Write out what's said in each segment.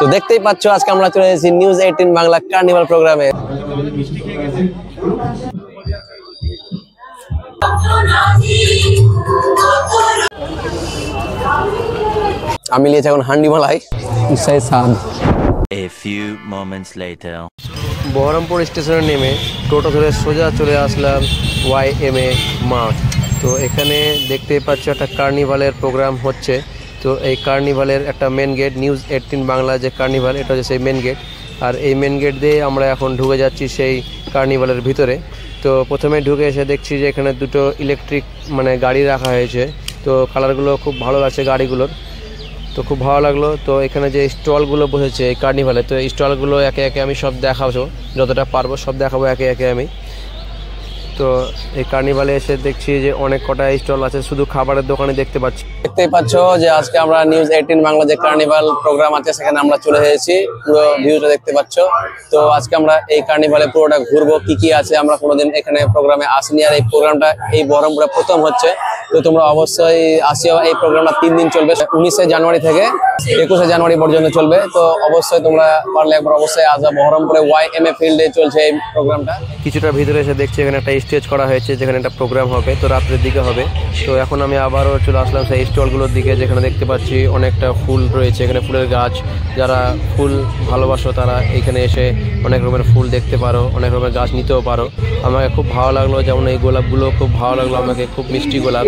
তো দেখতেই পাচ্ছ আজকে আমরা চলে এসেছি নিউজ 18 বাংলা কার্নিভাল প্রোগ্রামে। আমি নিয়েছি এখন হান্ডি মালাই। A few moments later. Baharampur স্টেশনে নেমে টোটো ধরে সোজা চলে আসলাম YMA মাঠ। তো এখানে দেখতেই পাচ্ছ একটা কার্নিভালের প্রোগ্রাম হচ্ছে। তো এই কার্নিভালের একটা মেন গেট, নিউজ 18 বাংলা যে কার্নিভাল, এটা হচ্ছে সেই মেন গেট। আর এই মেন গেট দিয়ে আমরা এখন ঢুকে যাচ্ছি সেই কার্নিভালের ভিতরে। তো প্রথমে ঢুকে এসে দেখছি যে এখানে দুটো ইলেকট্রিক গাড়ি রাখা হয়েছে। তো কালারগুলো খুব ভালো আছে গাড়িগুলোর, তো খুব ভালো লাগলো। তো এখানে যে স্টলগুলো বসেছে এই কার্নিভালে, তো এই স্টলগুলো একে একে আমি সব দেখাবো, যতটা পারবো সব দেখাবো একে একে আমি। তো এই কার্নিভালে এসে দেখছি যে অনেক কটা স্টল আছে, শুধু খাবারের দোকানে দেখতেই পাচ্ছ যে আজকে আমরা নিউজ 18 বাংলা যে কার্নিভাল প্রোগ্রাম আছে সেখানে আমরা চলে এসেছি, পুরো ভিউটা দেখতে পাচ্ছ। তো আজকে আমরা এই কার্নিভালে পুরোটা ঘুরবো, কি আছে, আমরা কোনোদিন এখানে প্রোগ্রামে আসিনি, আর এই প্রোগ্রামটা এই বহরমপুরে প্রথম হচ্ছে। তো তোমরা অবশ্যই আসিও। এই প্রোগ্রামটা 3 দিন চলবে, 19শে জানুয়ারি থেকে 21শে জানুয়ারি পর্যন্ত চলবে। তো অবশ্যই তোমরা পারলে একবার অবশ্যই আসবে। বহরমপুরে YMA ফিল্ডে চলছে এই প্রোগ্রামটা। কিছুটা ভিতরে এসে দেখছি এখানে একটা স্টেজ করা হয়েছে যেখানে একটা প্রোগ্রাম হবে, তো রাত্রের দিকে হবে। তো এখন আমি আবারও চলে আসলাম সেই স্টলগুলোর দিকে, যেখানে দেখতে পাচ্ছি অনেকটা ফুল রয়েছে, এখানে ফুলের গাছ। যারা ফুল ভালোবাসো তারা এখানে এসে অনেক রকমের ফুল দেখতে পারো, অনেক রকমের গাছ নিতেও পারো। আমাকে খুব ভালো লাগলো, যেমন এই গোলাপগুলো খুব ভালো লাগলো আমাকে, খুব মিষ্টি গোলাপ।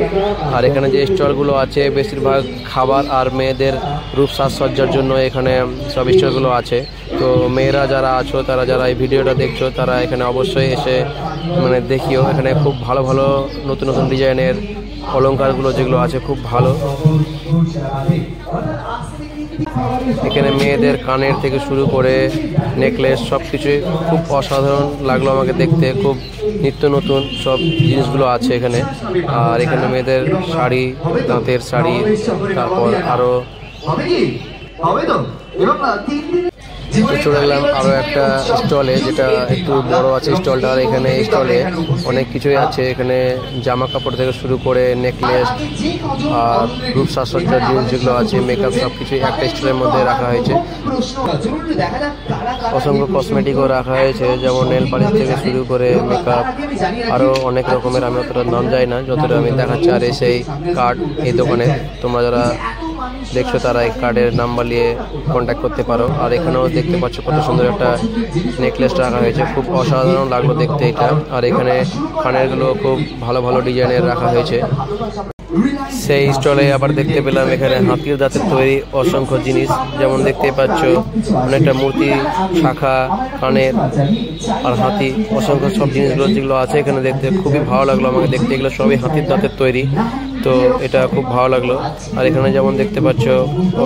আর এখানে যে স্টলগুলো আছে বেশিরভাগ খাবার আর মেয়েদের রূপ সাজসজ্জার জন্য এখানে সব স্টলগুলো আছে। তো মেয়েরা যারা আছো, তারা যারা এই ভিডিওটা দেখছো, তারা এখানে অবশ্যই এসে দেখিও। এখানে খুব ভালো ভালো নতুন নতুন ডিজাইনের অলংকারগুলো যেগুলো আছে খুব ভালো। এখানে মেয়েদের কানের থেকে শুরু করে নেকলেস সব কিছুই খুব অসাধারণ লাগলো আমাকে দেখতে, খুব নিত্য নতুন সব জিনিসগুলো আছে এখানে। আর এখানে মেয়েদের শাড়ি, তাঁতের শাড়ি, তারপর আরও চলে এলাম আরও একটা স্টলে, যেটা একটু বড় আছে স্টলটা। আর এখানে এই স্টলে অনেক কিছুই আছে, এখানে জামা কাপড় থেকে শুরু করে নেকলেস আর রূপ সাজসজ্জার জিনিস যেগুলো আছে, মেকআপ, সব কিছুই একটা স্টলের মধ্যে রাখা হয়েছে। অসংখ্য কসমেটিকও রাখা হয়েছে, যেমন নেল পালিশ থেকে শুরু করে মেকআপ, আরও অনেক রকমের। আমি অতটা নাম যাই না, যতটা আমি দেখাচ্ছি। আর সেই কার্ড এই দোকানে তোমরা যারা দেখছো তারা এই কার্ডের নাম্বার নিয়ে কন্ট্যাক্ট করতে পারো। আর এখানেও দেখতে পাচ্ছ কত সুন্দর একটা নেকলেস রাখা হয়েছে, খুব অসাধারণ লাগলো দেখতে এটা। আর এখানে কানেরগুলো খুব ভালো ভালো ডিজাইনের রাখা হয়েছে। সেই স্টলে আবার দেখতে পেলাম এখানে হাতির দাঁতের তৈরি অসংখ্য জিনিস, যেমন দেখতে পাচ্ছ অনেকটা মূর্তি, শাখা, কানের আর হাতি, অসংখ্য সব জিনিসগুলো যেগুলো আছে এখানে দেখতে খুবই ভালো লাগলো আমাকে দেখতে। এগুলো সবই হাতির দাঁতের তৈরি, তো এটা খুব ভালো লাগলো। আর এখানে যেমন দেখতে পাচ্ছ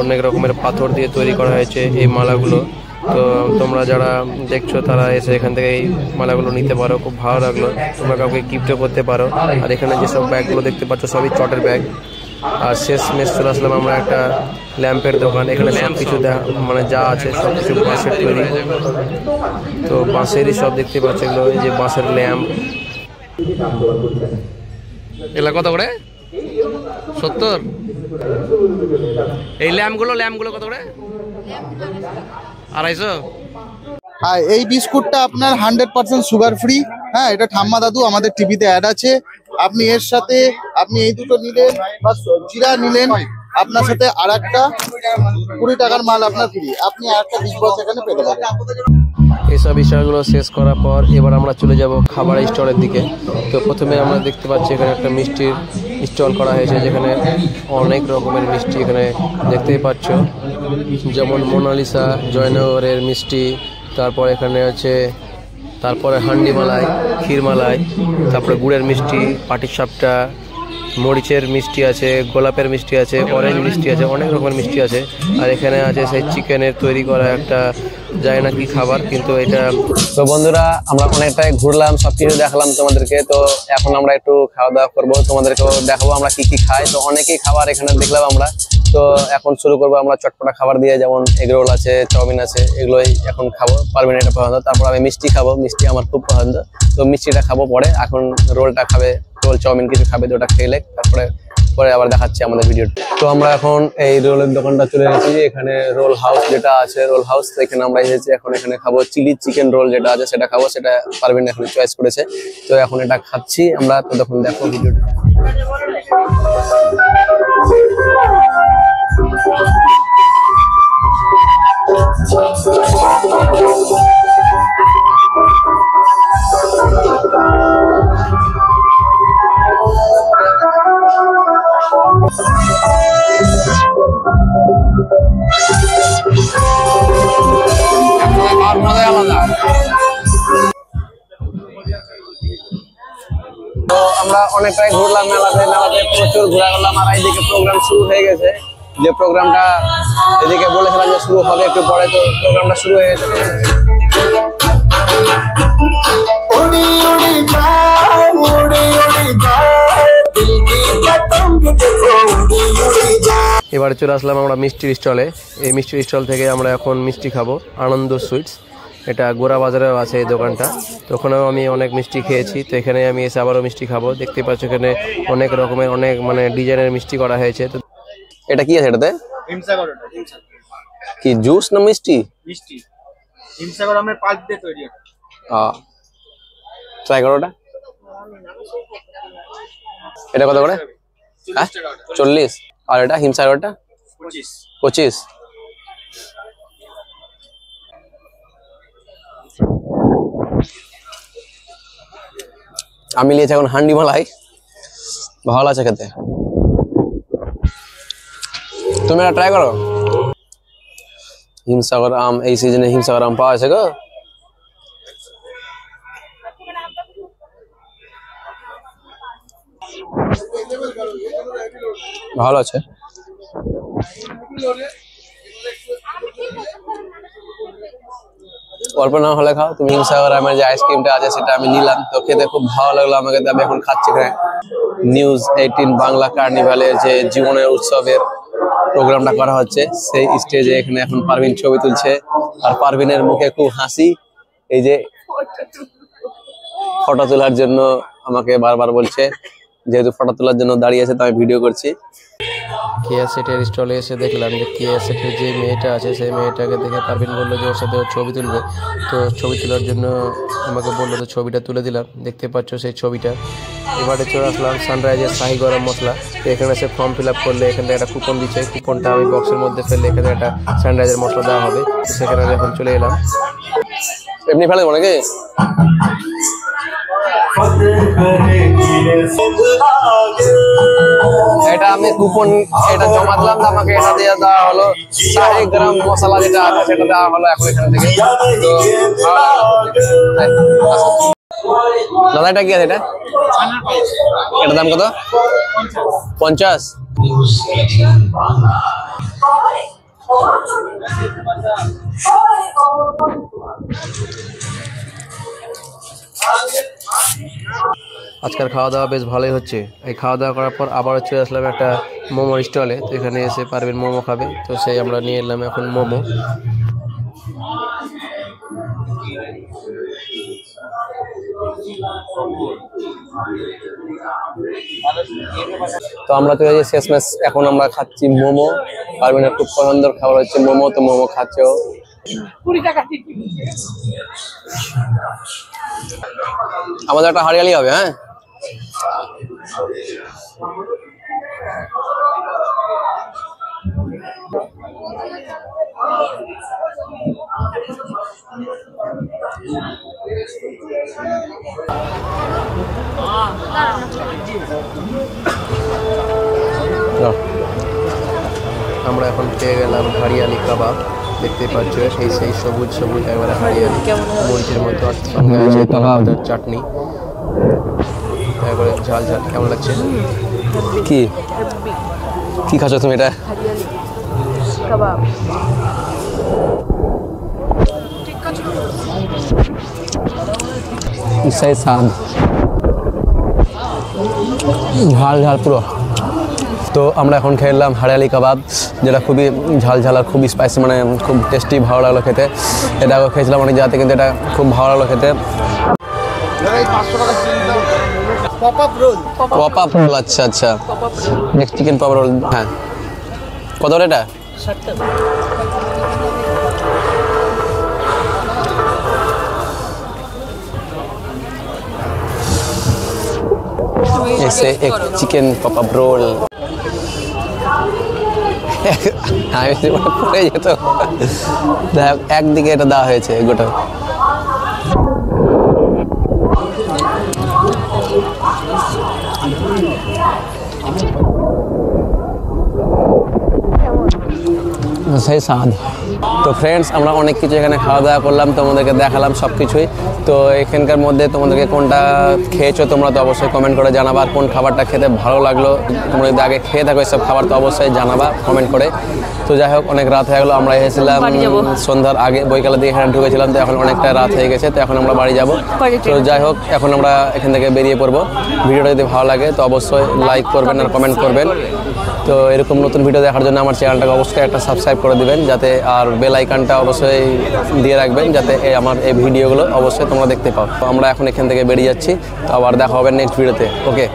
অনেক রকমের পাথর দিয়ে তৈরি করা হয়েছে এই মালাগুলো। তো তোমরা যারা দেখছো তারা এসে এখান থেকে এই মালাগুলো নিতে পারো, খুব ভালো লাগলো। তোমরা কাউকে গিফটও করতে পারো। আর এখানে যেসব ব্যাগগুলো দেখতে পাচ্ছ সবই চটের ব্যাগ। আর শেষ মেশ চলে আসলাম আমরা একটা ল্যাম্পের দোকান। এখানে সব কিছু যা আছে সব কিছু বাঁশের তৈরি, তো বাঁশেরই সব দেখতে পাচ্ছ এগুলো। এই যে বাঁশের ল্যাম্প, এগুলো কত করে? 70। এই ল্যাম্পগুলো কত করে? 250। আর এই বিস্কুটটা আপনার 100% সুগার ফ্রি। হ্যাঁ, এটা ঠাম্মা দাদু আমাদের টিভিতে অ্যাড আছে। আপনি এর সাথে আপনি এই দুটো নিলেন বা জিরা নিলেন, আপনার সাথে আর একটা 20 টাকার মাল আপনার ফ্রি। আপনি আর একটা বিগ বস এখানে পেতে পারেন। এইসব বিষয়গুলো শেষ করার পর এবার আমরা চলে যাব খাবারের স্টলের দিকে। তো প্রথমে আমরা দেখতে পাচ্ছি এখানে একটা মিষ্টির স্টল করা হয়েছে, যেখানে অনেক রকমের মিষ্টি এখানে দেখতেই পাচ্ছ, যেমন মোনালিসা, জয়নগরের মিষ্টি, তারপর এখানে আছে তারপরে হান্ডি মালাই, ক্ষীর মালাই, তারপরে গুড়ের মিষ্টি, পাটিসাপটা, মরিচের মিষ্টি আছে, গোলাপের মিষ্টি আছে, অরেঞ্জ মিষ্টি আছে, অনেক রকমের মিষ্টি আছে। আর এখানে আছে সেই চিকেনের তৈরি করা একটা, জানি না কি খাবার, কিন্তু এটা। তো বন্ধুরা আমরা অনেকটাই ঘুরলাম, সবকিছু দেখালাম তোমাদেরকে। তো এখন আমরা একটু খাওয়া দাওয়া করবো, তোমাদেরকেও দেখাবো আমরা কি কি খাই। তো অনেকেই খাবার এখানে দেখলাম আমরা। তো এখন শুরু করবো আমরা চটপটা খাবার দিয়ে, যেমন এগ রোল আছে, চাউমিন আছে, এগুলোই এখন খাবো। পারবেন এটা পছন্দ। তারপর আমি মিষ্টি খাবো, মিষ্টি আমার খুব পছন্দ, তো মিষ্টিটা খাবো পরে। এখন রোলটা খাবে, রোল চাউমিন কিছু খাবে, তো ওটা খেলে তারপরে পরে আবার দেখাচ্ছি আমাদের ভিডিও। তো আমরা এখন এই রোলের দোকানটা চলে এসেছি, এখানে রোল হাউস যেটা আছে, রোল হাউস, এখানে আমরা এসেছি। এখন এখানে খাবো চিলি চিকেন রোল যেটা আছে সেটা খাবো, সেটা পারবেন এখন চয়েস করেছে। তো এখন এটা খাচ্ছি আমরা, তো তখন দেখো ভিডিওটা। তো আমরা অনেকটাই ঘুরলাম মেলাতে, প্রচুর ঘোরা করলাম। আর এইদিকে প্রোগ্রাম শুরু হয়ে গেছে, যে প্রোগ্রামটা এদিকে বলেছিলাম যে শুরু হবে একটু পরে, তো প্রোগ্রামটা শুরু হয়ে গেছে। এবারে চলে আসলাম আমরা মিষ্টির স্টলে। এই মিষ্টির স্টল থেকে আমরা এখন মিষ্টি খাবো, আনন্দ সুইটস। এটা গোড়া বাজারেও আছে এই দোকানটা, তো ওখানেও আমি অনেক মিষ্টি খেয়েছি। তো এখানে আমি এসে আবারও মিষ্টি খাবো। দেখতে পাচ্ছ এখানে অনেক রকমের অনেক মানে ডিজাইনের মিষ্টি করা হয়েছে। তো এটা কি আছে এটাতে? কি জুস না মিষ্টি? মিষ্টি হিমসাগর আমের পাল্প দিয়ে তৈরি। ট্রাই করো ওটা। এটা কত করে? 40। আর এটা হিমসাগরটা 25। আমি নিয়েছি এখন হান্ডি মালাই, ভালো আছে খেতে। তুমি এটা ট্রাই করো। হিমসাগর আম, এই সিজনে হিমসাগর আম পাওয়া আছে গো। ভালো আছে। অল্প না হলে খাও তুমি। হিমসাগর আমের যে আইসক্রিমটা আছে সেটা আমি নিলাম, তো খেতে খুব ভালো লাগলো আমাকে। আমি এখন খাচ্ছি। নিউজ 18 বাংলা কার্নিভালের যে জীবনের উৎসবের প্রোগ্রামটা করা হচ্ছে, সেই স্টেজে এখানে এখন পারভিন ছবি তুলছে। আর পারভিনের মুখে খুব হাসি, এই যে ফটো তোলার জন্য আমাকে বারবার বলছে, যেহেতু ফটো তোলার জন্য দাঁড়িয়ে আছে, তো আমি ভিডিও করছি। কেয়া সেটের স্টলে এসে দেখলাম যে কেয়া সেটের যে মেয়েটা আছে, সেই মেয়েটাকে দেখে পারভিন বললো যে ওর সাথে ওর ছবি তুলবে। তো ছবি তোলার জন্য আমাকে বললো, তো ছবিটা তুলে দিলাম। দেখতে পাচ্ছ সেই ছবিটা। এবারে চলে আসলাম সানরাইজের শাহি গরম মশলা। তো এখানে সে ফর্ম ফিল আপ করলে এখানে একটা কুপন দিচ্ছে, কুপনটা আমি বক্সের মধ্যে ফেললে এখানে একটা সানরাইজের মশলা দেওয়া হবে। সেখানে আমি এখন চলে এলাম। এমনি ফেলে দেবো নাকি? এটা আমি কুপন এটা জমা দিলাম, আমাকে এটা দিয়ে দেওয়া হলো শাহি গরম মশলা যেটা আছে সেটা দেওয়া হলো এখন এখান থেকে। তো দাদা এটা কি আছে? এটা এটার দাম কত? 50। আজকের খাওয়া দাওয়া বেশ ভালোই হচ্ছে। এই খাওয়া দাওয়া করার পর আবার চলে আসলাম একটা মোমোর স্টলে। তো এখানে এসে পারবেন মোমো খাবে, তো সেই আমরা নিয়ে এলাম এখন মোমো। তো আমরা তো এই যে শেষমেশ এখন আমরা খাচ্ছি মোমো। পারভিনের খুব পছন্দের খাবার হচ্ছে মোমো, তো মোমো খাচ্ছে ও। 20 টাকা। আমাদের একটা হারিয়ালি হবে। হ্যাঁ, আমরা এখন পেয়ে গেলাম হারিয়ালি কাবাব। দেখতে পাচ্ছ এই সেই সবুজ সবুজ একেবারে হারিয়ালি মরিচের মতো, সঙ্গে আছে কাবাবের চাটনি, একেবারে ঝাল ঝাল। কেমন লাগছে? কি কি খাচ্ছ তুমি? এটা কাবাব। সেই স্বাদ, ঝাল ঝাল পুরো। তো আমরা এখন খেলাম হারিয়ালি কাবাব, যেটা খুবই ঝাল ঝাল আর খুবই স্পাইসি, মানে খুব টেস্টি, ভালো লাগলো খেতে। এটা খেয়েছিলাম অনেক জায়গাতে, কিন্তু এটা খুব ভালো লাগলো খেতে। Pop up role. Pop up role, আচ্ছা আচ্ছা, নেক্সট চিকেন পপ রোল। হ্যাঁ, কত করে এটা? 60 টাকা। ऐसे एक चिकन पॉप अप रोल আমি পড়ে যেত। দেখ একদিকে এটা দেওয়া হয়েছে গোটা। সেই স্বাদ। তো ফ্রেন্ডস, আমরা অনেক কিছু এখানে খাওয়া দাওয়া করলাম, তোমাদেরকে দেখালাম সব কিছুই। তো এখানকার মধ্যে তোমাদেরকে কোনটা খেয়েছো তোমরা তো অবশ্যই কমেন্ট করে জানাবা, আর কোন খাবারটা খেতে ভালো লাগলো তোমরা যদি আগে খেয়ে থাকো এসব খাবার তো অবশ্যই জানাবা কমেন্ট করে। তো যাই হোক, অনেক রাত হয়ে গেলো, আমরা এসেছিলাম সন্ধ্যার আগে, বৈকালের দিকে এখানে ঢুকেছিলাম, তো এখন অনেকটা রাত হয়ে গেছে, তো এখন আমরা বাড়ি যাব। তো যাই হোক, এখন আমরা এখান থেকে বেরিয়ে পড়বো। ভিডিওটা যদি ভালো লাগে তো অবশ্যই লাইক করবেন আর কমেন্ট করবেন। তো এরকম নতুন ভিডিও দেখার জন্য আমার চ্যানেলটাকে অবশ্যই একটা সাবস্ক্রাইব করে দিবেন, যাতে আর বেল আইকনটা অবশ্যই দিয়ে রাখবেন, যাতে আমার এই ভিডিওগুলো অবশ্যই তোমরা দেখতে পাও। তো আমরা এখন এখান থেকে বেরিয়ে যাচ্ছি, তো আবার দেখা হবে নেক্সট ভিডিওতে। ওকে।